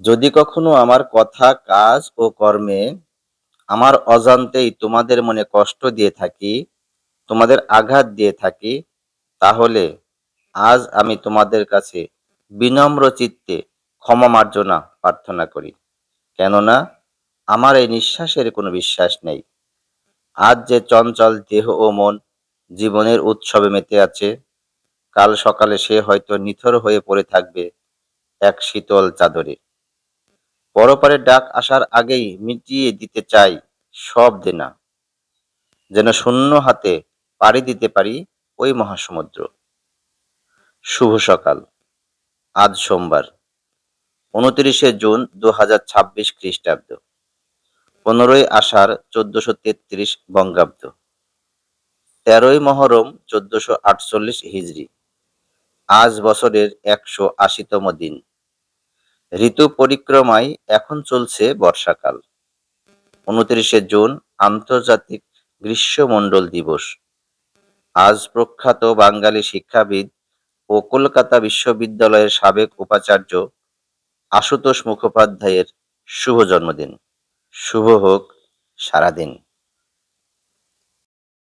যদি কখনো আমার কথা, কাজ ও কর্মে আমার অজান্তেই তোমাদের মনে কষ্ট দিয়ে থাকি, তোমাদের আঘাত দিয়ে থাকি, তাহলে আজ আমি তোমাদের কাছে বিনম্র চিত্তে ক্ষমা মার্জনা প্রার্থনা করি। কেননা আমার এই নিঃশ্বাসের কোনো বিশ্বাস নেই। আজ যে চঞ্চল দেহ ও মন জীবনের উৎসবে মেতে আছে, কাল সকালে সে হয়তো নিথর হয়ে পড়ে থাকবে এক শীতল চাদরে। পরপারের ডাক আসার আগেই মিটিয়ে দিতে চাই সব দেনা, যেন শূন্য হাতে পাড়ি দিতে পারি ওই মহাসমুদ্র। শুভ সকাল। আজ সোমবার, 29শে জুন 2026 খ্রিস্টাব্দ, 15ই আষাঢ় 1433 বঙ্গাব্দ, 13ই মহরম 1448 হিজরি। আজ বছরের 180তম দিন। ঋতু পরিক্রমায় এখন চলছে বর্ষাকাল। 29শে জুন আন্তর্জাতিক গ্রীষ্মমণ্ডল দিবস। আজ প্রখ্যাত বাঙালি শিক্ষাবিদ ও কলকাতা বিশ্ববিদ্যালয়ের সাবেক উপাচার্য আশুতোষ মুখোপাধ্যায়ের শুভ জন্মদিন। শুভ হোক সারাদিন।